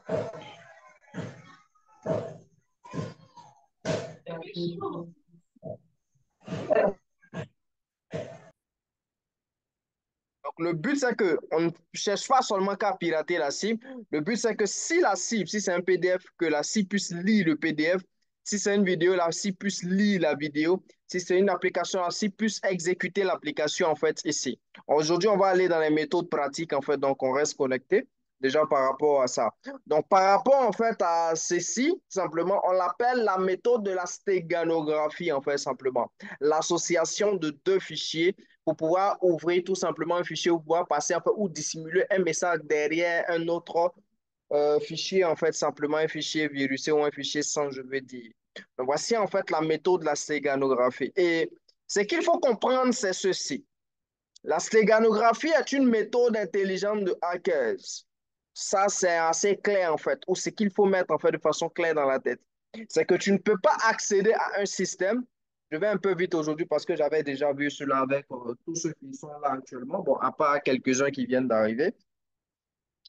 Donc, le but, c'est que on ne cherche pas seulement qu'à pirater la cible. Le but, c'est que si la cible, si c'est un PDF, que la cible puisse lire le PDF. Si c'est une vidéo, la cible puisse lire la vidéo. Si c'est une application, la cible puisse exécuter l'application, en fait, ici. Aujourd'hui, on va aller dans les méthodes pratiques, en fait. Donc, on reste connecté déjà par rapport à ça. Donc, par rapport, en fait, à ceci, simplement, on l'appelle la méthode de la stéganographie, en fait, simplement. L'association de deux fichiers pour pouvoir ouvrir tout simplement un fichier ou pouvoir passer un peu ou dissimuler un message derrière un autre fichier, en fait, simplement un fichier virusé ou un fichier sans, je veux dire. Donc, voici en fait la méthode de la stéganographie. Et ce qu'il faut comprendre, c'est ceci. La stéganographie est une méthode intelligente de hackers. Ça, c'est assez clair en fait, ou ce qu'il faut mettre en fait de façon claire dans la tête. C'est que tu ne peux pas accéder à un système. Je vais un peu vite aujourd'hui parce que j'avais déjà vu cela avec tous ceux qui sont là actuellement, bon, à part quelques-uns qui viennent d'arriver.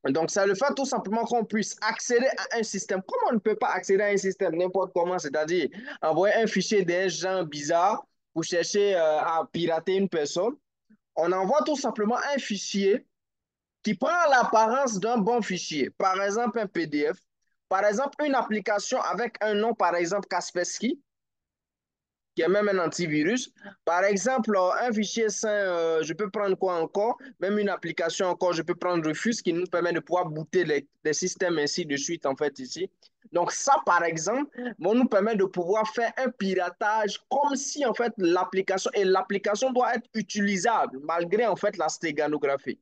Donc, ça le fait tout simplement qu'on puisse accéder à un système. Comment on ne peut pas accéder à un système n'importe comment, c'est-à-dire envoyer un fichier des gens bizarres pour chercher à pirater une personne. On envoie tout simplement un fichier qui prend l'apparence d'un bon fichier, par exemple un PDF, par exemple une application avec un nom, par exemple Kaspersky, qui est même un antivirus. Par exemple, un fichier sain, je peux prendre quoi encore? Même une application encore, je peux prendre Rufus qui nous permet de pouvoir booter les systèmes ainsi de suite, en fait, ici. Donc ça, par exemple, vont nous permettre de pouvoir faire un piratage comme si, en fait, l'application doit être utilisable malgré, en fait, la stéganographie.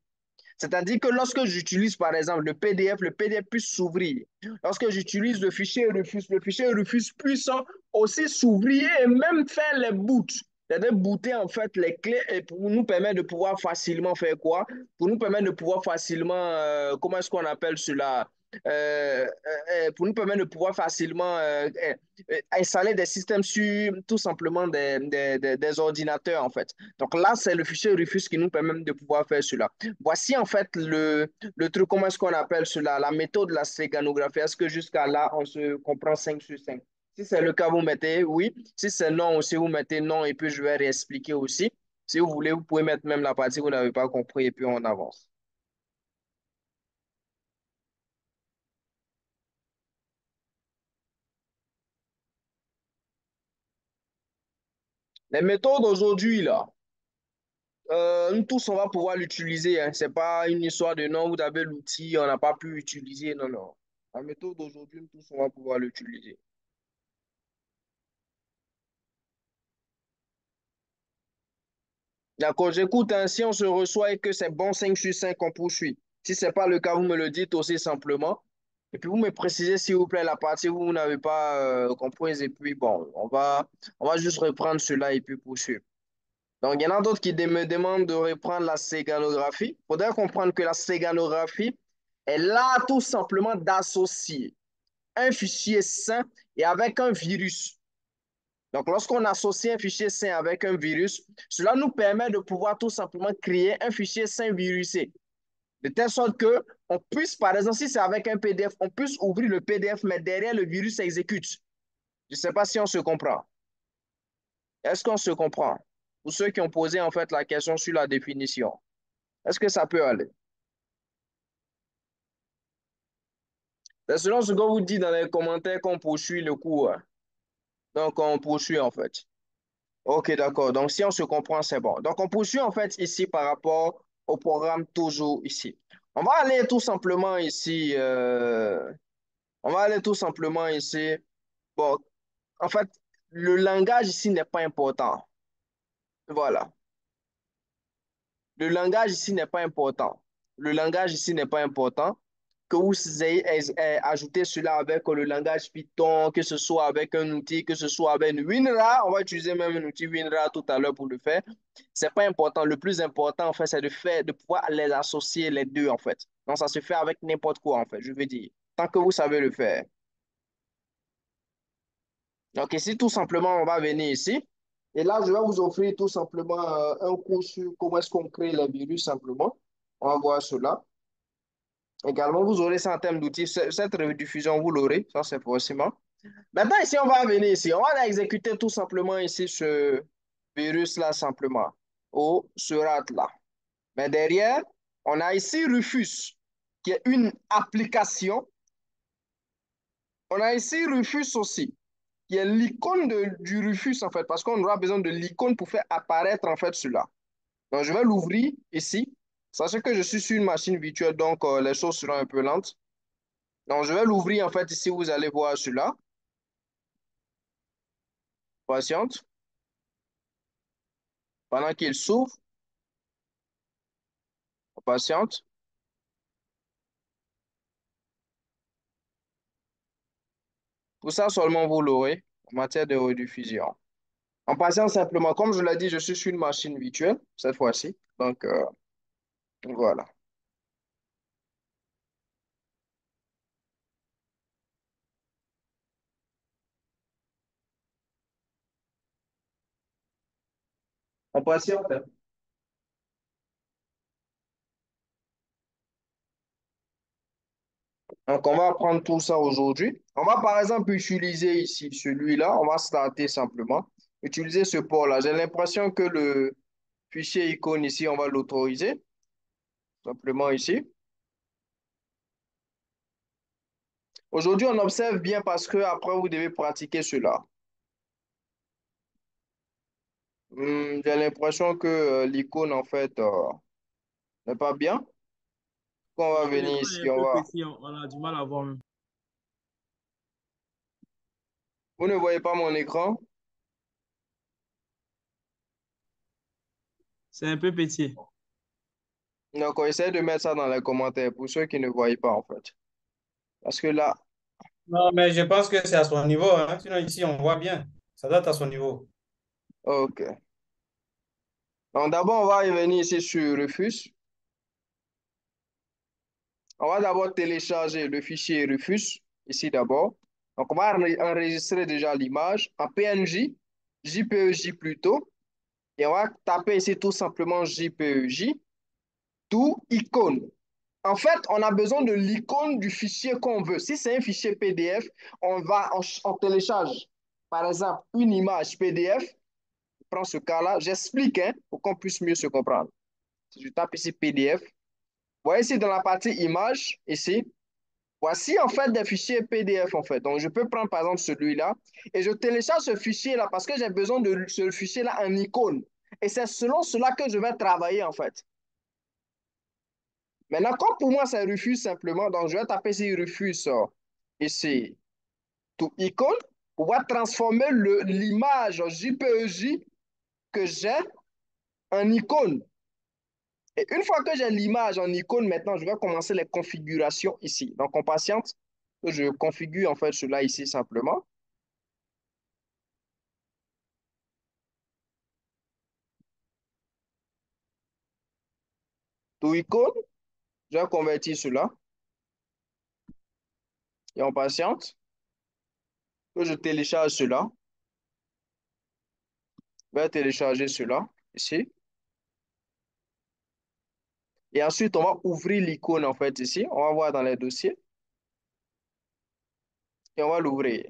C'est-à-dire que lorsque j'utilise par exemple le PDF puisse s'ouvrir. Lorsque j'utilise le fichier Rufus puisse aussi s'ouvrir et même faire les boots. C'est-à-dire booter en fait les clés et pour nous permettre de pouvoir facilement faire quoi? Pour nous permettre de pouvoir facilement, comment est-ce qu'on appelle cela? Pour nous permettre de pouvoir facilement installer des systèmes sur tout simplement des ordinateurs en fait. Donc là, c'est le fichier Rufus qui nous permet de pouvoir faire cela. Voici en fait le truc, comment est-ce qu'on appelle cela, la méthode de la stéganographie. Est-ce que jusqu'à là, on se comprend 5 sur 5? Si c'est le cas, vous mettez oui. Si c'est non aussi, vous mettez non et puis je vais réexpliquer aussi. Si vous voulez, vous pouvez mettre même la partie que vous n'avez pas compris et puis on avance. Les méthodes aujourd'hui, là, nous tous, on va pouvoir l'utiliser. Hein. Ce n'est pas une histoire de non, vous avez l'outil, on n'a pas pu l'utiliser. Non, non. La méthode d'aujourd'hui, nous tous, on va pouvoir l'utiliser. D'accord, j'écoute. Hein, si on se reçoit et que c'est bon 5 sur 5, on poursuit. Si ce n'est pas le cas, vous me le dites aussi simplement. Et puis vous me précisez, s'il vous plaît, la partie où vous n'avez pas comprise. Et puis bon, on va juste reprendre cela et puis poursuivre. Donc, il y en a d'autres qui me demandent de reprendre la séganographie. Il faudrait comprendre que la séganographie est là tout simplement d'associer un fichier sain et avec un virus. Donc, lorsqu'on associe un fichier sain avec un virus, cela nous permet de pouvoir tout simplement créer un fichier sain virusé. De telle sorte que on puisse, par exemple, si c'est avec un PDF, on puisse ouvrir le PDF, mais derrière le virus s'exécute. Je ne sais pas si on se comprend. Est-ce qu'on se comprend? Pour ceux qui ont posé en fait la question sur la définition. Est-ce que ça peut aller? C'est selon ce que vous dites dans les commentaires qu'on poursuit le cours. Hein. Donc, on poursuit en fait. Ok, d'accord. Donc, si on se comprend, c'est bon. Donc, on poursuit en fait ici par rapport au programme toujours ici. On va aller tout simplement ici. On va aller tout simplement ici. Bon, en fait, le langage ici n'est pas important. Voilà. Le langage ici n'est pas important. Le langage ici n'est pas important. Que vous ayez ajouté cela avec le langage Python, que ce soit avec un outil, que ce soit avec WinRAR, on va utiliser même un outil WinRAR tout à l'heure pour le faire. C'est pas important. Le plus important, en fait, c'est de pouvoir les associer les deux, en fait. Donc, ça se fait avec n'importe quoi, en fait, je veux dire. Tant que vous savez le faire. Donc, ici, tout simplement, on va venir ici. Et là, je vais vous offrir tout simplement un cours sur comment est-ce qu'on crée les virus, simplement. On va voir cela. Également, vous aurez ça en termes d'outils. Cette rediffusion, vous l'aurez. Ça, c'est forcément. Maintenant, ici, on va venir ici. On va exécuter tout simplement ici ce virus-là, simplement. Ou ce rat-là. Mais derrière, on a ici Rufus, qui est une application. On a ici Rufus aussi, qui est l'icône du Rufus, en fait, parce qu'on aura besoin de l'icône pour faire apparaître, en fait, cela. Donc, je vais l'ouvrir ici. Sachez que je suis sur une machine virtuelle, donc les choses seront un peu lentes. Donc, je vais l'ouvrir, en fait, ici, vous allez voir cela. Patiente. Pendant qu'il s'ouvre, patiente. Tout ça seulement, vous l'aurez en matière de rediffusion. En passant simplement, comme je l'ai dit, je suis sur une machine virtuelle, cette fois-ci. Donc, voilà. En patiente. Donc, on va prendre tout ça aujourd'hui. On va par exemple utiliser ici celui-là. On va starter simplement. Utiliser ce port-là. J'ai l'impression que le fichier icône ici, on va l'autoriser. Simplement ici. Aujourd'hui, on observe bien parce que après, vous devez pratiquer cela. J'ai l'impression que l'icône, en fait, n'est pas bien. On va Oui, venir l'écran est ici, un on peu va. petit, on a du mal à voir même. Vous ne voyez pas mon écran? C'est un peu petit. Donc, on essaie de mettre ça dans les commentaires pour ceux qui ne voient pas, en fait. Parce que là, Non, mais je pense que c'est à son niveau, hein. Sinon, ici, on voit bien. Ça doit être à son niveau. OK. Donc, d'abord, on va revenir ici sur Rufus. On va d'abord télécharger le fichier Rufus, ici d'abord. Donc, on va enregistrer déjà l'image en PNG, JPEG plutôt. Et on va taper ici tout simplement JPEG, tout icône. En fait, on a besoin de l'icône du fichier qu'on veut. Si c'est un fichier PDF, on télécharge, par exemple, une image PDF. Je prends ce cas-là, j'explique hein, pour qu'on puisse mieux se comprendre. Si je tape ici PDF, vous voyez ici dans la partie image, ici, voici en fait des fichiers PDF en fait. Donc je peux prendre par exemple celui-là et je télécharge ce fichier-là parce que j'ai besoin de ce fichier-là en icône. Et c'est selon cela que je vais travailler en fait. Maintenant, comme pour moi c'est Rufus simplement, donc je vais taper ici Rufus ici, tout icône, pour pouvoir transformer l'image JPEG que j'ai en icône. Et une fois que j'ai l'image en icône, maintenant, je vais commencer les configurations ici. Donc, on patiente. Je configure en fait cela ici simplement. Tout icône, je vais convertir cela. Et on patiente. Que je télécharge cela. Je vais télécharger cela ici. Et ensuite, on va ouvrir l'icône en fait ici. On va voir dans les dossiers. Et on va l'ouvrir.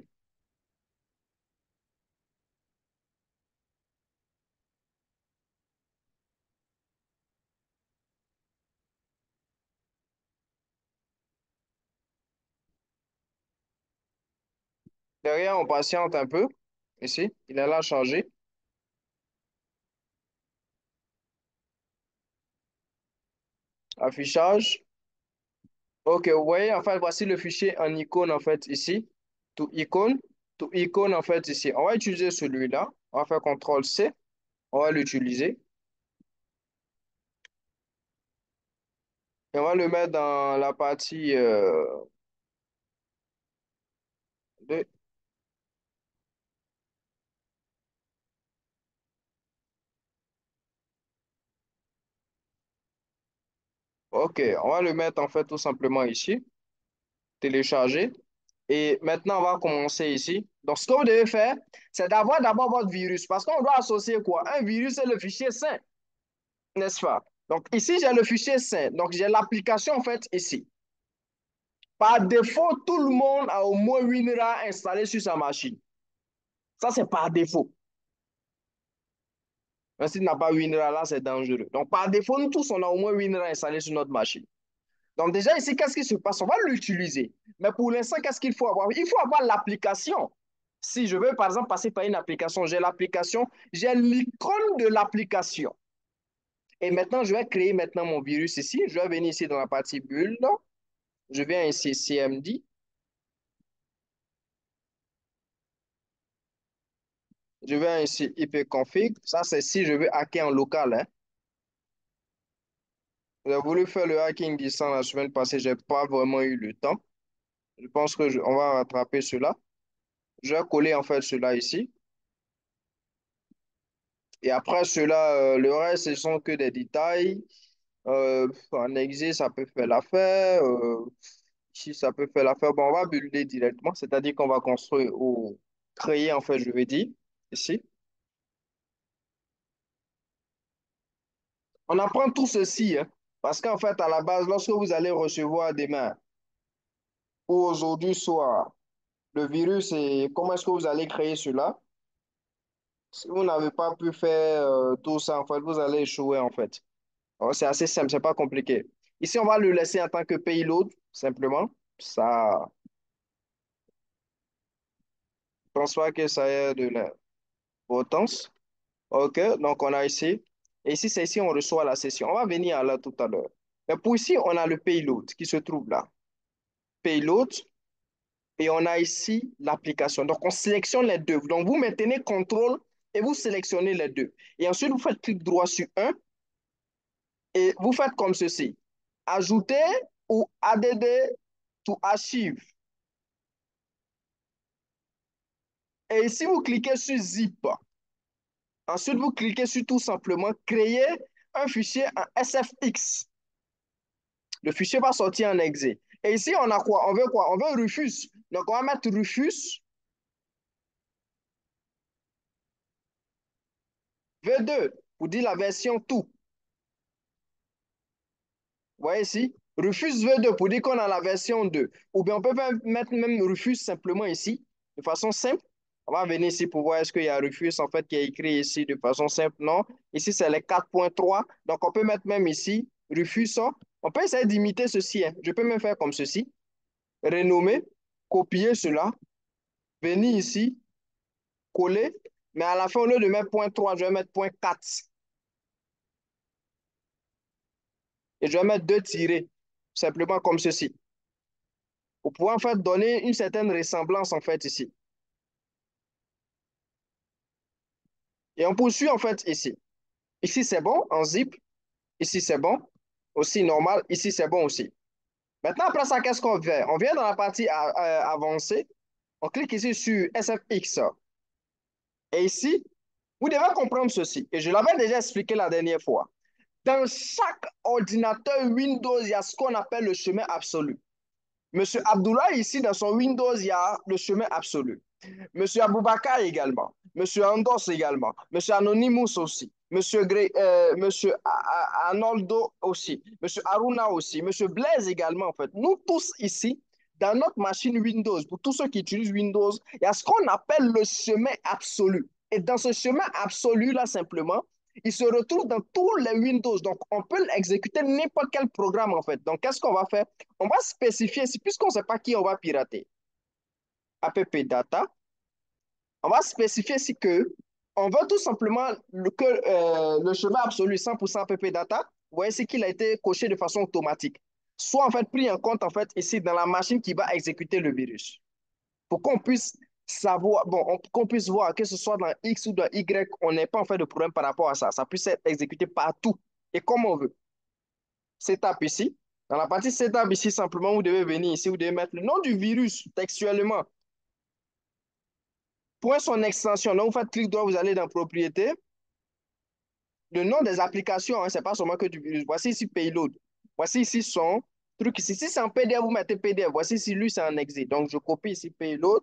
Derrière, on patiente un peu. Ici, il est là changé. Affichage. OK, vous voyez, en fait, voici le fichier en icône, en fait, ici. Tout icône, en fait, ici. On va utiliser celui-là. On va faire CTRL-C. On va l'utiliser. Et on va le mettre dans la partie 2. OK, on va le mettre, en fait, tout simplement ici. Télécharger. Et maintenant, on va commencer ici. Donc, ce que vous devez faire, c'est d'avoir d'abord votre virus. Parce qu'on doit associer quoi? Un virus, c'est le fichier sain, n'est-ce pas? Donc, ici, j'ai le fichier sain. Donc, j'ai l'application, en fait, ici. Par défaut, tout le monde a au moins WinRAR installé sur sa machine. Ça, c'est par défaut. Mais s'il n'a pas WinRAR, là, c'est dangereux. Donc, par défaut, nous tous, on a au moins WinRAR installé sur notre machine. Donc, déjà, ici, qu'est-ce qui se passe? On va l'utiliser. Mais pour l'instant, qu'est-ce qu'il faut avoir? Il faut avoir l'application. Si je veux, par exemple, passer par une application, j'ai l'application, j'ai l'icône de l'application. Et maintenant, je vais créer maintenant mon virus ici. Je vais venir ici dans la partie build. Je viens ici CMD. Je viens ici ipconfig. Ça, c'est si je veux hacker en local, hein. J'ai voulu faire le hacking distant la semaine passée. Je n'ai pas vraiment eu le temps. Je pense que on va rattraper cela. Je vais coller en fait cela ici. Et après cela, le reste, ce sont que des détails. En exe, ça peut faire l'affaire. Ici, ça peut faire l'affaire. Bon, on va builder directement, c'est-à-dire qu'on va construire ou créer, en fait, je vais dire, ici. On apprend tout ceci, hein, parce qu'en fait, à la base, lorsque vous allez recevoir demain ou aujourd'hui soir le virus et comment est-ce que vous allez créer cela, si vous n'avez pas pu faire tout ça, en fait, vous allez échouer, en fait. Alors, c'est assez simple, c'est pas compliqué. Ici, on va le laisser en tant que payload, simplement. Ça, je pense pas que ça ait de l'importance. OK, donc on a ici. Et ici, c'est ici, on reçoit la session. On va venir à là tout à l'heure. Mais pour ici, on a le payload qui se trouve là. Payload. Et on a ici l'application. Donc, on sélectionne les deux. Donc, vous maintenez contrôle et vous sélectionnez les deux. Et ensuite, vous faites clic droit sur un et vous faites comme ceci. Ajouter ou add to archive. Et ici, vous cliquez sur zip. Ensuite, vous cliquez sur tout simplement créer un fichier en SFX. Le fichier va sortir en exe. Et ici, on a quoi? On veut quoi? On veut Rufus. Donc, on va mettre Rufus V2 pour dire la version tout. Vous voyez ici? Rufus V2 pour dire qu'on a la version 2. Ou bien on peut mettre même Rufus simplement ici, de façon simple. On va venir ici pour voir est-ce qu'il y a Rufus en fait qui est écrit ici de façon simple. Non. Ici, c'est les 4.3. Donc, on peut mettre même ici Rufus. On peut essayer d'imiter ceci, hein. Je peux même faire comme ceci. Renommer, copier cela, venir ici, coller. Mais à la fin, au lieu de mettre point 3, je vais mettre point 4. Et je vais mettre deux tirés, simplement comme ceci. Pour pouvoir en fait donner une certaine ressemblance en fait ici. Et on poursuit en fait ici. Ici c'est bon en zip. Ici c'est bon. Aussi normal. Ici c'est bon aussi. Maintenant après ça, qu'est-ce qu'on fait? On vient dans la partie avancée. On clique ici sur SFX. Et ici, vous devez comprendre ceci. Et je l'avais déjà expliqué la dernière fois. Dans chaque ordinateur Windows, il y a ce qu'on appelle le chemin absolu. Monsieur Abdullah, ici, dans son Windows, il y a le chemin absolu. Monsieur Aboubakar également. Monsieur Andos également. Monsieur Anonymous aussi. Monsieur Arnoldo aussi. Monsieur Aruna aussi. Monsieur Blaise également, en fait. Nous tous ici, dans notre machine Windows, pour tous ceux qui utilisent Windows, il y a ce qu'on appelle le chemin absolu. Et dans ce chemin absolu-là, simplement, il se retrouve dans tous les Windows. Donc, on peut exécuter n'importe quel programme, en fait. Donc, qu'est-ce qu'on va faire? On va spécifier, puisqu'on ne sait pas qui on va pirater, app data, on va spécifier ici que on veut tout simplement que le chemin absolu 100% app data, vous voyez, c'est qu'il a été coché de façon automatique. Soit en fait pris en compte en fait ici dans la machine qui va exécuter le virus. Pour qu'on puisse savoir, bon, qu'on puisse voir que ce soit dans X ou dans Y, on n'est pas en fait de problème par rapport à ça. Ça puisse être exécuté partout et comme on veut. Setup ici. Dans la partie setup ici, simplement, vous devez venir ici, vous devez mettre le nom du virus textuellement. Point son extension. Donc, vous faites clic droit, vous allez dans propriété. Le nom des applications, hein, ce n'est pas seulement que du virus. Voici ici payload. Voici ici son truc ici. Si c'est en PDF, vous mettez PDF. Voici ici, lui, c'est en exe. Donc, je copie ici payload.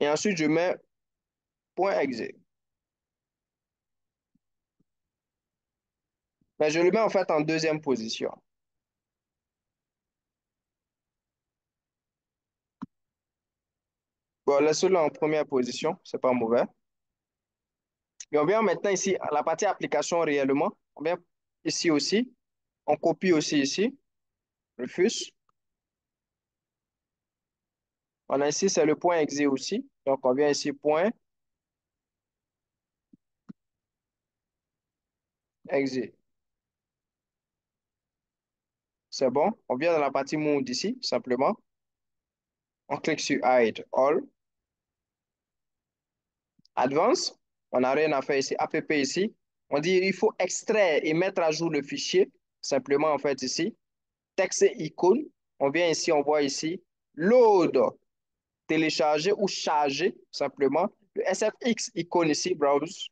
Et ensuite, je mets point .exe. Mais je le mets en fait en deuxième position. Bon, laisse-le en première position, c'est pas mauvais. Et on vient maintenant ici à la partie application réellement. On vient ici aussi. On copie aussi ici. Refuse. On a ici, c'est le point exe aussi. Donc, on vient ici, point exe. C'est bon. On vient dans la partie mode ici, simplement. On clique sur Hide All. Advance. On n'a rien à faire ici. App ici. On dit il faut extraire et mettre à jour le fichier. Simplement, en fait, ici. Texte et icône. On vient ici, on voit ici. Load. Télécharger ou charger, simplement. Le SFX icône ici, browse.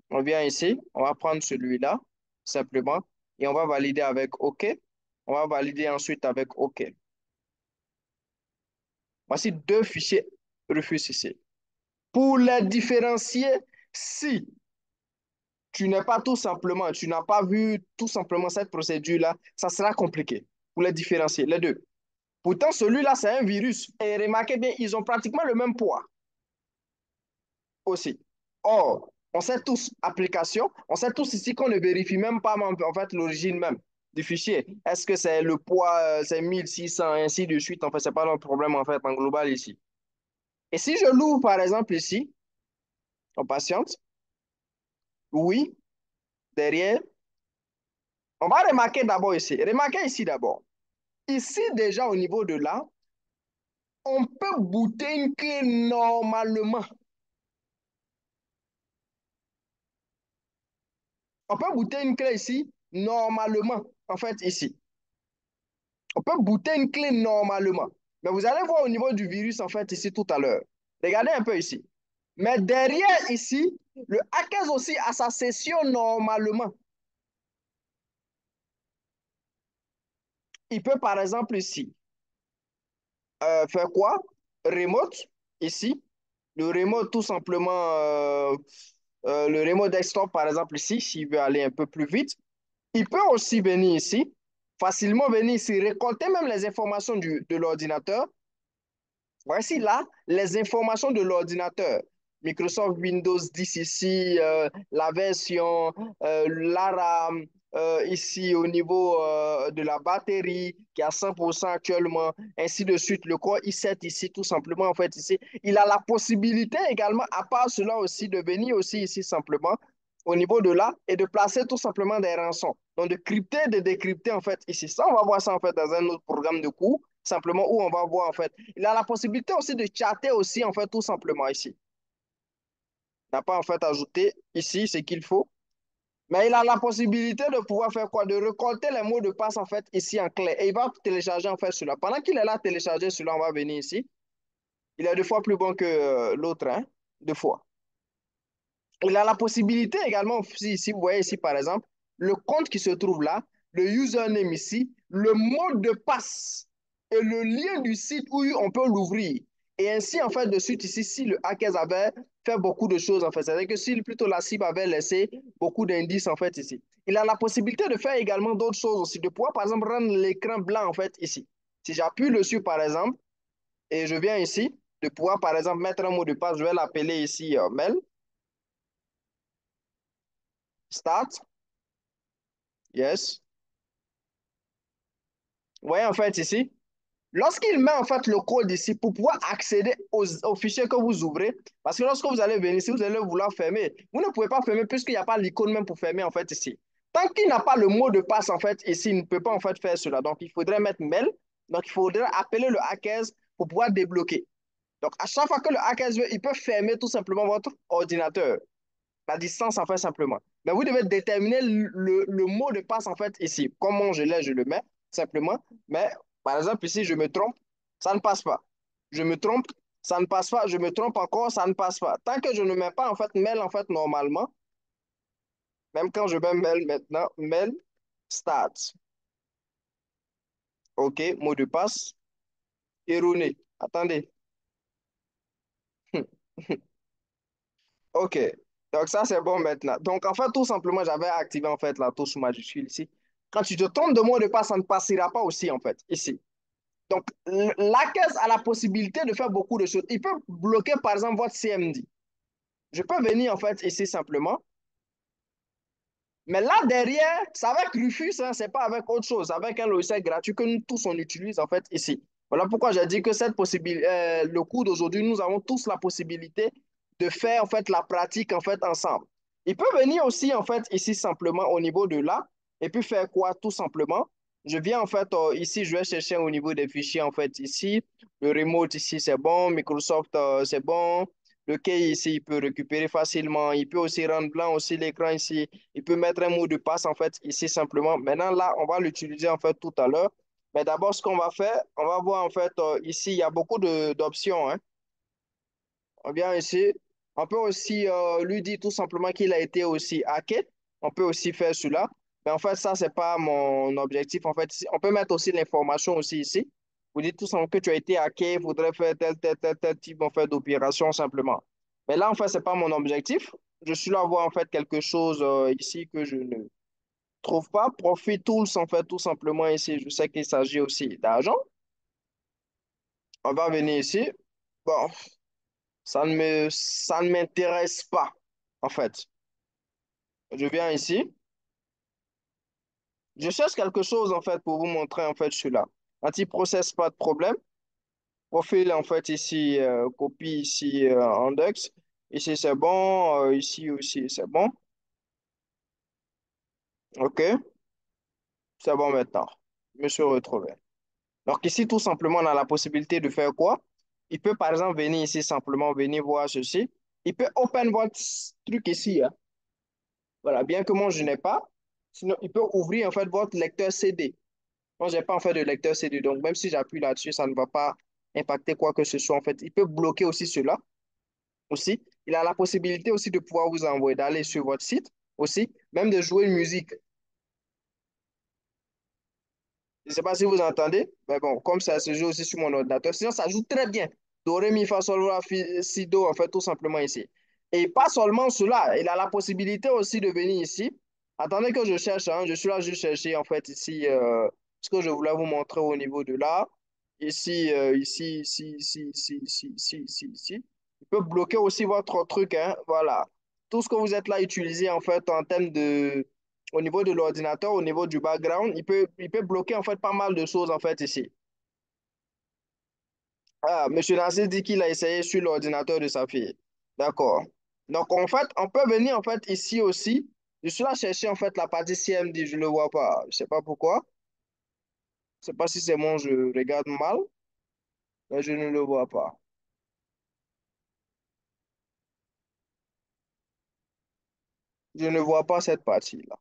On vient ici. On va prendre celui-là, simplement. Et on va valider avec OK. On va valider ensuite avec OK. Voici deux fichiers refus ici. Pour les différencier, si tu n'es pas tout simplement, tu n'as pas vu tout simplement cette procédure-là, ça sera compliqué pour les différencier, les deux. Pourtant, celui-là, c'est un virus. Et remarquez bien, ils ont pratiquement le même poids aussi. Or, on sait tous, application, on sait tous ici qu'on ne vérifie même pas en fait l'origine même du fichier. Est-ce que c'est le poids, c'est 1600, ainsi de suite. En fait, c'est pas notre problème en fait en global ici. Et si je l'ouvre par exemple ici, on patiente, oui, derrière, on va remarquer d'abord ici. Remarquez ici d'abord. Ici, déjà, au niveau de là, on peut booter une clé normalement. On peut booter une clé ici, normalement, en fait, ici. On peut booter une clé normalement. Mais vous allez voir au niveau du virus, en fait, ici, tout à l'heure. Regardez un peu ici. Mais derrière, ici, le hacker aussi a sa session normalement. Il peut, par exemple, ici, faire quoi? Remote, ici. Le remote, tout simplement, le remote desktop, par exemple, ici, s'il veut aller un peu plus vite. Il peut aussi venir ici, facilement venir ici, récolter même les informations de l'ordinateur. Voici là les informations de l'ordinateur. Microsoft Windows 10 ici, la version, la RAM, ici au niveau de la batterie qui est à 100% actuellement, ainsi de suite. Le Core i7 ici, tout simplement, en fait, ici. Il a la possibilité également, à part cela aussi, de venir aussi ici simplement au niveau de là et de placer tout simplement des rançons. Donc de crypter, de décrypter en fait ici. Ça, on va voir ça en fait dans un autre programme de cours, simplement où on va voir en fait. Il a la possibilité aussi de chatter aussi en fait tout simplement ici. Il n'a pas en fait ajouté ici ce qu'il faut. Mais il a la possibilité de pouvoir faire quoi? De récolter les mots de passe en fait ici en clé. Et il va télécharger en fait cela. Pendant qu'il est là télécharger cela, on va venir ici. Il est deux fois plus bon que l'autre, hein? Deux fois. Il a la possibilité également, si vous voyez ici par exemple, le compte qui se trouve là, le username ici, le mot de passe et le lien du site où on peut l'ouvrir. Et ainsi, en fait, de suite ici, si le hacker avait fait beaucoup de choses, en fait, c'est-à-dire que si plutôt la cible avait laissé beaucoup d'indices, en fait, ici. Il a la possibilité de faire également d'autres choses aussi, de pouvoir, par exemple, rendre l'écran blanc, en fait, ici. Si j'appuie dessus, par exemple, et je viens ici, de pouvoir, par exemple, mettre un mot de passe, je vais l'appeler ici mail. Start. Yes. Vous voyez en fait ici, lorsqu'il met en fait le code ici pour pouvoir accéder aux fichiers que vous ouvrez, parce que lorsque vous allez venir ici, vous allez vouloir fermer. Vous ne pouvez pas fermer puisqu'il n'y a pas l'icône même pour fermer en fait ici. Tant qu'il n'a pas le mot de passe en fait ici, il ne peut pas en fait faire cela. Donc il faudrait mettre mail. Donc il faudrait appeler le hackers pour pouvoir débloquer. Donc à chaque fois que le hackers veut, il peut fermer tout simplement votre ordinateur. La distance en fait simplement. Mais vous devez déterminer le mot de passe en fait ici. Comment je l'ai, je le mets simplement. Mais par exemple ici, je me trompe, ça ne passe pas. Je me trompe, ça ne passe pas. Je me trompe encore, ça ne passe pas. Tant que je ne mets pas en fait mail en fait normalement, même quand je mets mail maintenant, mail start. OK, mot de passe erroné. Attendez. OK. Donc ça, c'est bon maintenant. Donc en fait, tout simplement, j'avais activé en fait la touche majuscule ici. Quand tu te trompes de mot de passe, ça ne passera pas aussi en fait, ici. Donc, la caisse a la possibilité de faire beaucoup de choses. Il peut bloquer, par exemple, votre CMD. Je peux venir, en fait, ici simplement. Mais là, derrière, c'est avec Rufus, hein, c'est pas avec autre chose, avec un logiciel gratuit que nous tous, on utilise, en fait, ici. Voilà pourquoi j'ai dit que cette possibilité, le cours d'aujourd'hui, nous avons tous la possibilité de faire, en fait, la pratique, en fait, ensemble. Il peut venir aussi, en fait, ici, simplement, au niveau de là, et puis faire quoi, tout simplement? Je viens, en fait, ici, je vais chercher au niveau des fichiers, en fait, ici. Le remote, ici, c'est bon. Microsoft, c'est bon. Le key, ici, il peut récupérer facilement. Il peut aussi rendre blanc aussi l'écran ici. Il peut mettre un mot de passe, en fait, ici, simplement. Maintenant, là, on va l'utiliser, en fait, tout à l'heure. Mais d'abord, ce qu'on va faire, on va voir, en fait, ici, il y a beaucoup d'options, hein. On vient ici. On peut aussi lui dire tout simplement qu'il a été aussi hacké. On peut aussi faire cela. Mais en fait, ça, c'est pas mon objectif. En fait, on peut mettre aussi l'information aussi ici. Vous dites tout simplement que tu as été hacké, il faudrait faire tel type en fait, d'opération simplement. Mais là, en fait, c'est pas mon objectif. Je suis là à voir en fait quelque chose ici que je ne trouve pas. Profit Tools, en fait, tout simplement ici. Je sais qu'il s'agit aussi d'argent. On va venir ici. Bon, ça ne m'intéresse pas, en fait. Je viens ici. Je cherche quelque chose, en fait, pour vous montrer, en fait, je suis là. Anti-process, pas de problème. Profil, en fait, ici, copie, ici, index. Ici, c'est bon. Ici aussi, c'est bon. OK. C'est bon maintenant. Je me suis retrouvé. Donc, ici, tout simplement, on a la possibilité de faire quoi? Il peut, par exemple, venir ici, simplement, venir voir ceci. Il peut open votre truc ici, hein. Voilà, bien que moi, je n'ai pas. Sinon, il peut ouvrir en fait votre lecteur CD. Moi, je n'ai pas en fait de lecteur CD. Donc, même si j'appuie là-dessus, ça ne va pas impacter quoi que ce soit. En fait, il peut bloquer aussi cela. Aussi, il a la possibilité aussi de pouvoir vous envoyer, d'aller sur votre site aussi, même de jouer une musique. Je ne sais pas si vous entendez, mais bon, comme ça se joue aussi sur mon ordinateur. Sinon, ça joue très bien. Do, ré, mi, fa, sol, la, si, do, en fait, tout simplement ici. Et pas seulement cela, il a la possibilité aussi de venir ici. Attendez que je cherche, hein, je suis là juste chercher, en fait, ici, ce que je voulais vous montrer au niveau de là. Ici, ici. Il peut bloquer aussi votre truc, hein, voilà. Tout ce que vous êtes là utilisé, en fait, en termes de au niveau de l'ordinateur, au niveau du background, il peut bloquer en fait pas mal de choses en fait ici. Ah, Monsieur Nasser dit qu'il a essayé sur l'ordinateur de sa fille. D'accord. Donc en fait, on peut venir en fait ici aussi. Je suis là chercher en fait la partie CMD, je ne le vois pas. Je ne sais pas pourquoi. Je ne sais pas si c'est moi, je regarde mal, mais je ne le vois pas. Je ne vois pas cette partie-là.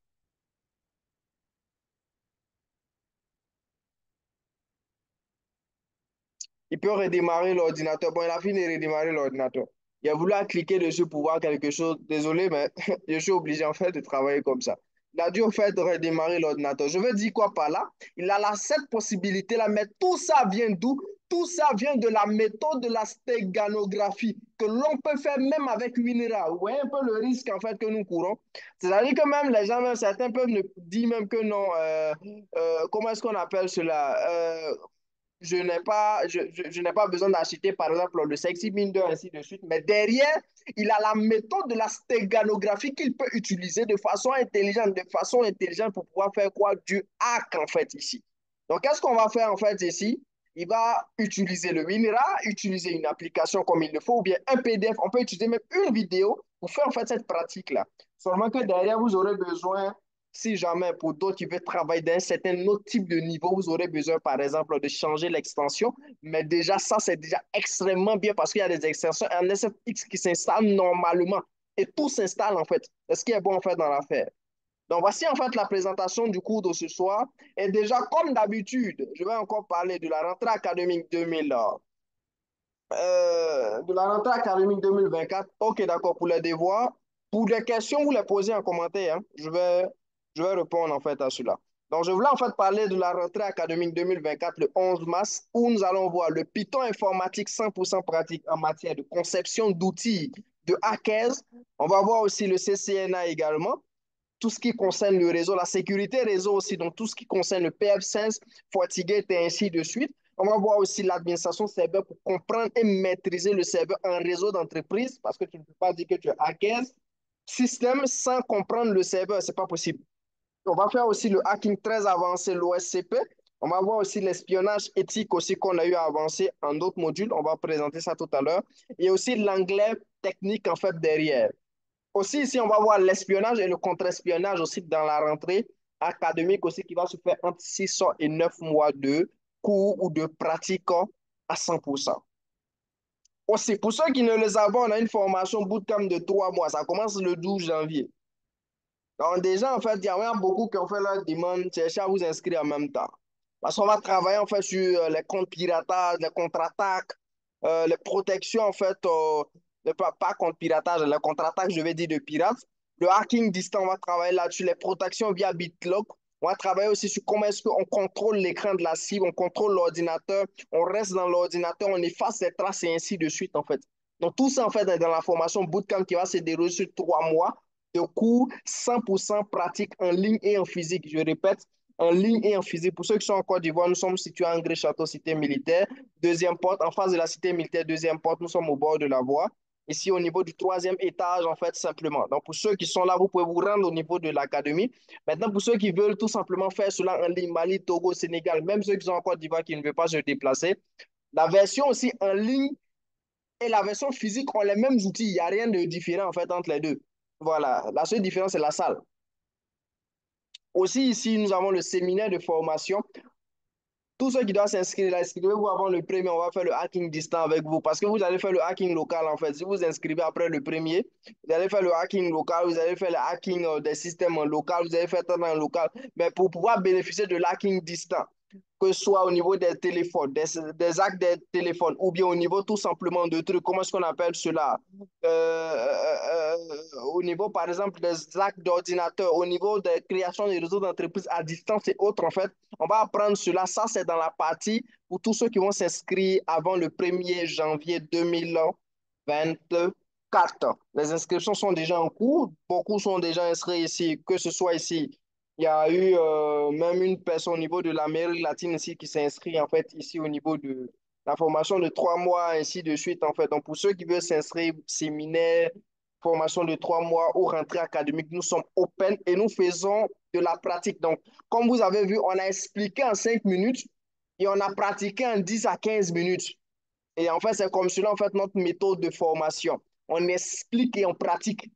Il peut redémarrer l'ordinateur. Bon, il a fini de redémarrer l'ordinateur. Il a voulu cliquer dessus pour voir quelque chose. Désolé, mais je suis obligé en fait de travailler comme ça. Il a dû en fait redémarrer l'ordinateur. Je veux dire quoi par là? Il a cette possibilité-là, mais tout ça vient d'où? Tout ça vient de la méthode de la stéganographie que l'on peut faire même avec WinRAR. Vous voyez un peu le risque en fait que nous courons. C'est-à-dire que même les gens, même certains peuvent dire même que non. Comment est-ce qu'on appelle cela? Je n'ai pas besoin d'acheter, par exemple, le Sexy Binder, ainsi de suite. Mais derrière, il a la méthode de la stéganographie qu'il peut utiliser de façon intelligente pour pouvoir faire quoi? Du hack, en fait, ici. Donc, qu'est-ce qu'on va faire, en fait, ici? Il va utiliser le WinRAR, utiliser une application comme il le faut, ou bien un PDF. On peut utiliser même une vidéo pour faire, en fait, cette pratique-là. Seulement que derrière, vous aurez besoin si jamais pour d'autres qui veulent travailler d'un certain autre type de niveau, vous aurez besoin, par exemple, de changer l'extension. Mais déjà, ça, c'est déjà extrêmement bien parce qu'il y a des extensions NSFX qui s'installent normalement. Et tout s'installe, en fait. C'est ce qui est bon, en fait, dans l'affaire. Donc, voici, en fait, la présentation du cours de ce soir. Et déjà, comme d'habitude, je vais encore parler de la rentrée académique 2000, de la rentrée académique 2024. OK, d'accord, pour les devoirs. Pour les questions, vous les posez en commentaire, hein. Je vais répondre en fait à cela. Donc, je voulais en fait parler de la rentrée académique 2024 le 11 mars où nous allons voir le Python informatique 100% pratique en matière de conception d'outils de hackers. On va voir aussi le CCNA également, tout ce qui concerne le réseau, la sécurité réseau aussi, donc tout ce qui concerne le PF5, FortiGate et ainsi de suite. On va voir aussi l'administration serveur pour comprendre et maîtriser le serveur en réseau d'entreprise parce que tu ne peux pas dire que tu hackers système sans comprendre le serveur, c'est pas possible. On va faire aussi le hacking très avancé, l'OSCP. On va voir aussi l'espionnage éthique aussi qu'on a eu à avancer en d'autres modules. On va présenter ça tout à l'heure. Et aussi l'anglais technique en fait derrière. Aussi ici, on va voir l'espionnage et le contre-espionnage aussi dans la rentrée académique aussi qui va se faire entre 6 et 9 mois de cours ou de pratique à 100%. Aussi, pour ceux qui ne le savent pas, on a une formation bootcamp de 3 mois. Ça commence le 12 janvier. Donc déjà, en fait, il y a beaucoup qui ont fait leur demande, chercher à vous inscrire en même temps. Parce qu'on va travailler en fait sur les comptes piratage, les contre-attaques, les protections en fait, pas contre piratage, les contre-attaques, je vais dire de pirates. Le hacking distant, on va travailler là-dessus, les protections via BitLock. On va travailler aussi sur comment est-ce qu'on contrôle l'écran de la cible, on contrôle l'ordinateur, on reste dans l'ordinateur, on efface les traces et ainsi de suite en fait. Donc tout ça en fait est dans la formation bootcamp qui va se dérouler sur 3 mois de cours 100% pratique en ligne et en physique. Je répète, en ligne et en physique. Pour ceux qui sont en Côte d'Ivoire, nous sommes situés à Angré-Château, cité militaire. Deuxième porte, en face de la cité militaire, deuxième porte, nous sommes au bord de la voie. Ici, au niveau du troisième étage, en fait, simplement. Donc, pour ceux qui sont là, vous pouvez vous rendre au niveau de l'académie. Maintenant, pour ceux qui veulent tout simplement faire cela en ligne, Mali, Togo, Sénégal, même ceux qui sont en Côte d'Ivoire qui ne veulent pas se déplacer, la version aussi en ligne et la version physique ont les mêmes outils. Il n'y a rien de différent, en fait, entre les deux. Voilà, la seule différence, c'est la salle. Aussi, ici, nous avons le séminaire de formation. Tous ceux qui doivent s'inscrire là, inscrivez-vous avant le premier, on va faire le hacking distant avec vous. Parce que vous allez faire le hacking local, en fait. Si vous inscrivez après le premier, vous allez faire le hacking local, vous allez faire le hacking des systèmes en local, vous allez faire ça en local. Mais pour pouvoir bénéficier de l'hacking distant, que ce soit au niveau des téléphones, des actes des téléphones, ou bien au niveau tout simplement de trucs, comment est-ce qu'on appelle cela? Au niveau, par exemple, des actes d'ordinateur, au niveau des créations des réseaux d'entreprise à distance et autres, en fait, on va apprendre cela. Ça, c'est dans la partie pour tous ceux qui vont s'inscrire avant le 1er janvier 2024. Les inscriptions sont déjà en cours. Beaucoup sont déjà inscrits ici, que ce soit ici. Il y a eu même une personne au niveau de l'Amérique latine ici qui s'est inscrite en fait ici au niveau de la formation de 3 mois, ainsi de suite en fait. Donc pour ceux qui veulent s'inscrire, séminaire, formation de 3 mois ou rentrée académique, nous sommes open et nous faisons de la pratique. Donc comme vous avez vu, on a expliqué en 5 minutes et on a pratiqué en 10 à 15 minutes. Et en fait, c'est comme cela en fait notre méthode de formation. On explique et on pratique.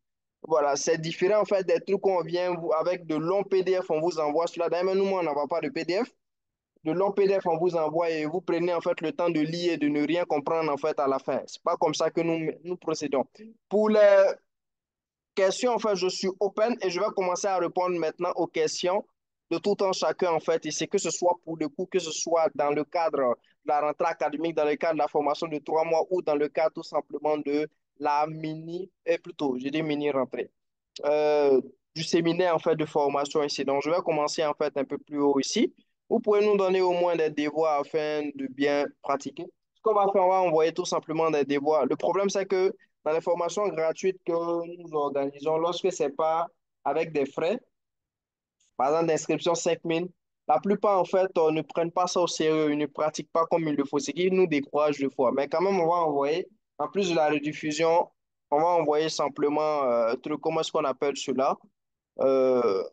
Voilà, c'est différent en fait des trucs qu'on vient avec de longs PDF, on vous envoie cela. D'ailleurs, nous, on n'envoie pas de PDF. De longs PDF, on vous envoie et vous prenez en fait le temps de lire et de ne rien comprendre en fait à la fin. C'est pas comme ça que nous procédons. Pour les questions, en fait, je suis open et je vais commencer à répondre maintenant aux questions de tout un chacun en fait. Ici, que ce soit pour le cours, que ce soit dans le cadre de la rentrée académique, dans le cadre de la formation de 3 mois ou dans le cadre tout simplement de la mini, et plutôt, j'ai dit mini rentrée euh, du séminaire en fait de formation ici. Donc, je vais commencer en fait un peu plus haut ici. Vous pouvez nous donner au moins des devoirs afin de bien pratiquer. Ce qu'on va faire, on va envoyer tout simplement des devoirs. Le problème, c'est que dans les formations gratuites que nous organisons, lorsque c'est pas avec des frais, par exemple d'inscription 5 000, la plupart en fait ne prennent pas ça au sérieux, ils ne pratiquent pas comme il le faut, ce qui nous décourage de fois. Mais quand même, on va envoyer, en plus de la rediffusion, on va envoyer simplement, comment est-ce qu'on appelle cela? euh,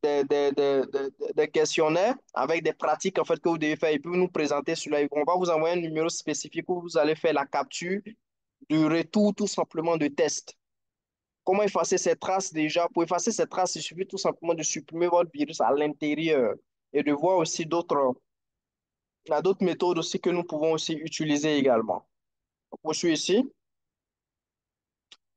des questionnaires avec des pratiques en fait que vous devez faire et puis nous présenter cela. On va vous envoyer un numéro spécifique où vous allez faire la capture du retour tout simplement de test. Comment effacer ces traces déjà? Pour effacer ces traces, il suffit tout simplement de supprimer votre virus à l'intérieur et de voir aussi il y a d'autres méthodes aussi que nous pouvons aussi utiliser également. Je suis ici.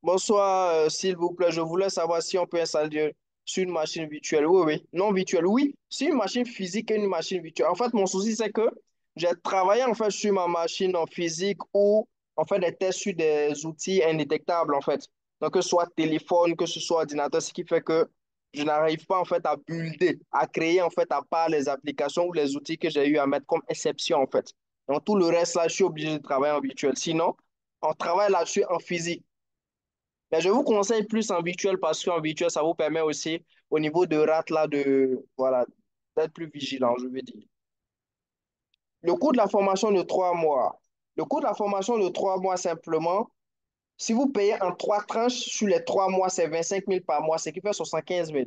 Bonsoir, s'il vous plaît. Je voulais savoir si on peut installer sur une machine virtuelle. Oui, oui. Non virtuelle, oui. C'est une machine physique et une machine virtuelle. En fait, mon souci, c'est que j'ai travaillé en fait sur ma machine en physique ou en fait des tests sur des outils indétectables en fait. Donc, que ce soit téléphone, que ce soit ordinateur, ce qui fait que je n'arrive pas en fait à builder, à créer en fait à part les applications ou les outils que j'ai eu à mettre comme exception en fait. Donc, tout le reste là, je suis obligé de travailler en virtuel. Sinon, on travaille là-dessus en physique. Mais je vous conseille plus en virtuel parce qu'en virtuel, ça vous permet aussi, au niveau de rate, là, voilà, d'être plus vigilant, je veux dire. Le coût de la formation de 3 mois. Le coût de la formation de 3 mois, simplement, si vous payez en 3 tranches sur les 3 mois, c'est 25 000 par mois, ce qui fait 75 000.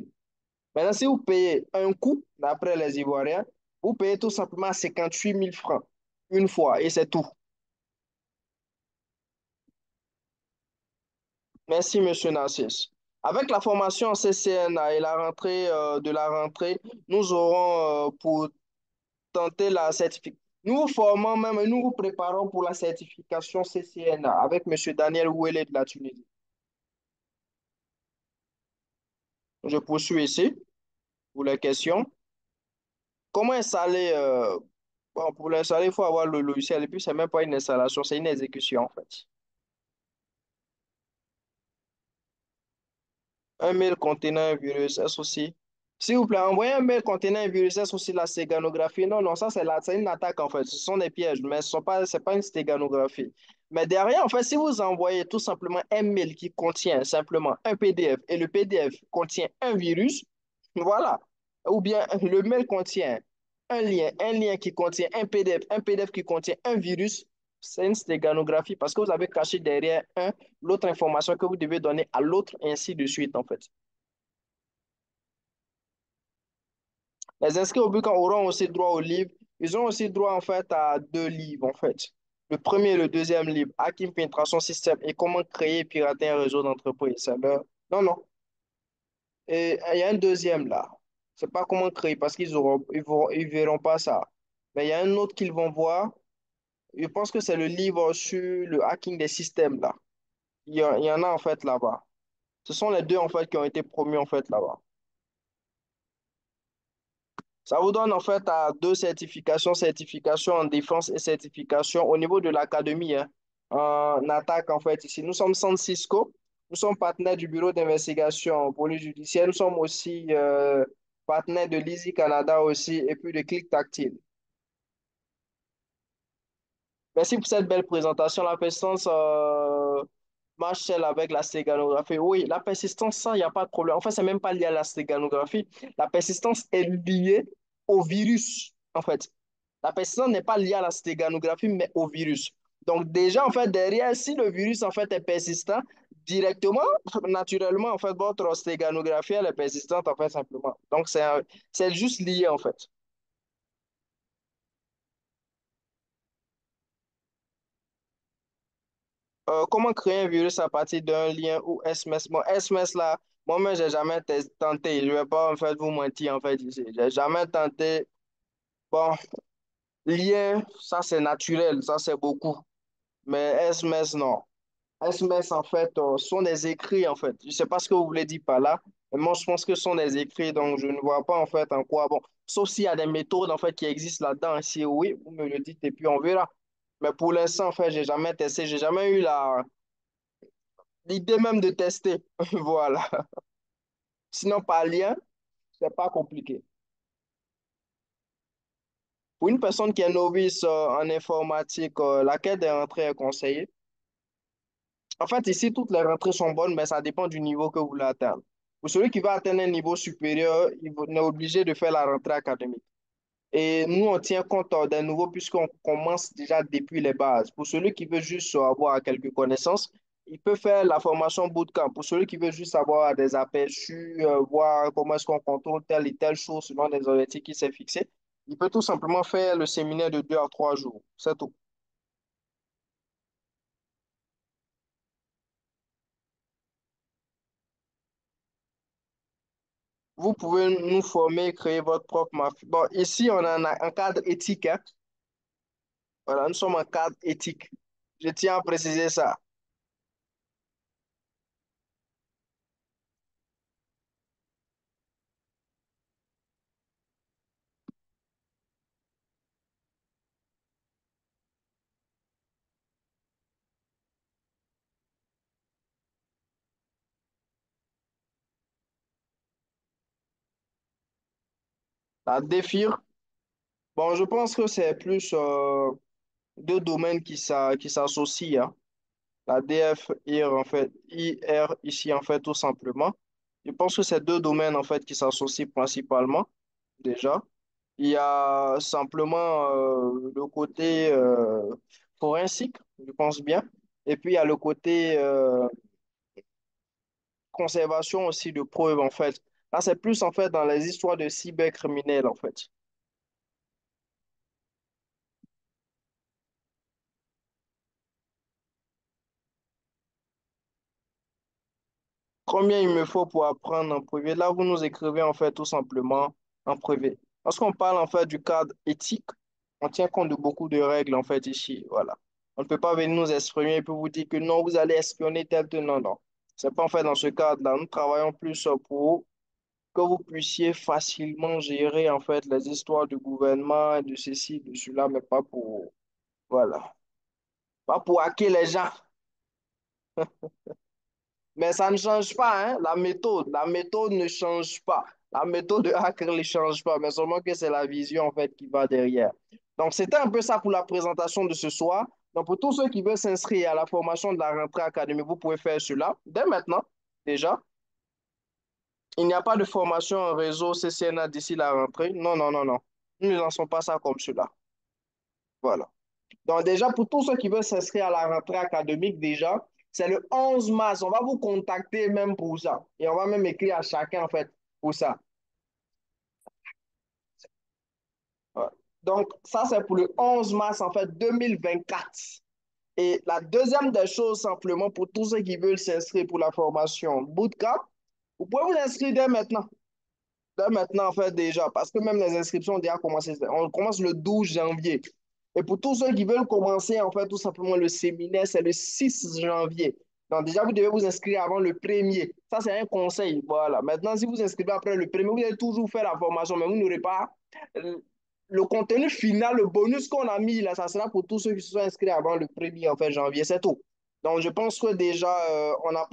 Maintenant, si vous payez un coup, d'après les Ivoiriens, vous payez tout simplement 58 000 francs une fois et c'est tout. Merci, Monsieur Narcisse. Avec la formation en CCNA et la rentrée de la rentrée, nous aurons pour tenter la certification. Nous vous formons même, nous vous préparons pour la certification CCNA avec Monsieur Daniel Ouellet de la Tunisie. Je poursuis ici pour les questions. Comment installer bon, pour l'installer, il faut avoir le logiciel et puis c'est même pas une installation, c'est une exécution en fait. Un mail contenant un virus associé. S'il vous plaît, envoyez un mail contenant un virus associé à la stéganographie. Non, non, ça c'est une attaque en fait. Ce sont des pièges, mais c'est pas une stéganographie. Mais derrière, en fait, si vous envoyez tout simplement un mail qui contient simplement un PDF et le PDF contient un virus, voilà. Ou bien le mail contient un lien qui contient un PDF qui contient un virus, c'est une stéganographie parce que vous avez caché derrière l'autre information que vous devez donner à l'autre, et ainsi de suite, en fait. Les inscrits au BUCAN auront aussi droit au livre. Ils ont aussi droit, en fait, à 2 livres, en fait. Le premier et le deuxième livre, Hacking Penetration System et comment créer et pirater un réseau d'entreprise. Non, non. Et il y a un deuxième là. C'est pas comment créer parce ils verront pas ça. Mais il y a un autre qu'ils vont voir. Je pense que c'est le livre sur le hacking des systèmes là. Il y en a en fait là-bas. Ce sont les deux en fait qui ont été promus en fait là-bas. Ça vous donne en fait à 2 certifications, certification en défense et certification au niveau de l'académie, hein, en attaque en fait ici. Nous sommes San Cisco, nous sommes partenaires du bureau d'investigation police judiciaire, nous sommes aussi partenaires de l'Easy Canada aussi et puis de Click Tactile. Merci pour cette belle présentation. La persistance marche seule avec la stéganographie. Oui, la persistance, ça, il n'y a pas de problème. En fait, c'est même pas lié à la stéganographie. La persistance est liée au virus, en fait. La persistance n'est pas liée à la stéganographie, mais au virus. Donc, déjà, en fait, derrière, si le virus, en fait, est persistant, directement, naturellement, en fait, votre stéganographie, elle est persistante, en fait, simplement. Donc, c'est juste lié, en fait. Comment créer un virus à partir d'un lien ou SMS? Bon, SMS là, moi-même, j'ai jamais tenté. Je vais pas en fait vous mentir en fait ici. J'ai jamais tenté. Bon, lien, ça c'est naturel, ça c'est beaucoup. Mais SMS, non. SMS en fait, sont des écrits en fait. Je sais pas ce que vous voulez dire par là. Mais moi, je pense que ce sont des écrits, donc je ne vois pas en fait en quoi. Bon, sauf s'il y a des méthodes en fait qui existent là-dedans. Si oui, vous me le dites et puis on verra. Mais pour l'instant, en fait, j'ai jamais testé, j'ai jamais eu l'idée même de tester. Voilà. Sinon, par lien, c'est pas compliqué. Pour une personne qui est novice en informatique, laquelle des rentrées est conseillée? En fait, ici, toutes les rentrées sont bonnes, mais ça dépend du niveau que vous voulez atteindre. Pour celui qui va atteindre un niveau supérieur, il est obligé de faire la rentrée académique. Et nous, on tient compte des nouveaux puisqu'on commence déjà depuis les bases. Pour celui qui veut juste avoir quelques connaissances, il peut faire la formation bootcamp. Pour celui qui veut juste avoir des aperçus, voir comment est-ce qu'on contrôle telle et telle chose selon des objectifs qui s'est fixé, il peut tout simplement faire le séminaire de 2 à 3 jours. C'est tout. Vous pouvez nous former, créer votre propre mafia. Bon, ici, on a un cadre éthique, hein. Voilà, nous sommes en cadre éthique. Je tiens à préciser ça. La DEFIR, bon, je pense que c'est plus 2 domaines qui s'associent, hein. La DF, IR, en fait, IR ici, en fait, tout simplement. Je pense que c'est 2 domaines, en fait, qui s'associent principalement, déjà. Il y a simplement le côté forensique, je pense bien. Et puis, il y a le côté conservation aussi de preuves, en fait. Là, c'est plus, en fait, dans les histoires de cybercriminels, en fait. Combien il me faut pour apprendre en privé? Là, vous nous écrivez, en fait, tout simplement en privé. Lorsqu'on parle, en fait, du cadre éthique, on tient compte de beaucoup de règles, en fait, ici. Voilà. On ne peut pas venir nous exprimer et puis vous dire que non, vous allez espionner tel, tel. Non, non. C'est pas, en fait, dans ce cadre-là. Nous travaillons plus pour que vous puissiez facilement gérer en fait les histoires du gouvernement, de ceci, de cela, mais pas pour, voilà, pas pour hacker les gens. Mais ça ne change pas, hein, la méthode ne change pas. La méthode de hacker ne change pas, mais seulement que c'est la vision en fait qui va derrière. Donc c'était un peu ça pour la présentation de ce soir. Donc pour tous ceux qui veulent s'inscrire à la formation de la rentrée académique, vous pouvez faire cela dès maintenant, déjà. Il n'y a pas de formation en réseau CCNA d'ici la rentrée. Non, non, non, non. Nous ne lançons pas ça comme cela. Voilà. Donc déjà, pour tous ceux qui veulent s'inscrire à la rentrée académique, déjà, c'est le 11 mars. On va vous contacter même pour ça. Et on va même écrire à chacun, en fait, pour ça. Voilà. Donc, ça, c'est pour le 11 mars, en fait, 2024. Et la deuxième des choses, simplement, pour tous ceux qui veulent s'inscrire pour la formation Bootcamp, vous pouvez vous inscrire dès maintenant. Dès maintenant, en fait, déjà, parce que même les inscriptions ont déjà commencé. On commence le 12 janvier. Et pour tous ceux qui veulent commencer, en fait, tout simplement, le séminaire, c'est le 6 janvier. Donc, déjà, vous devez vous inscrire avant le premier. Ça, c'est un conseil. Voilà. Maintenant, si vous inscrivez après le premier, vous allez toujours faire la formation, mais vous n'aurez pas le contenu final, le bonus qu'on a mis là. Ça sera pour tous ceux qui se sont inscrits avant le premier, en fait, janvier. C'est tout. Donc, je pense que déjà, on a pas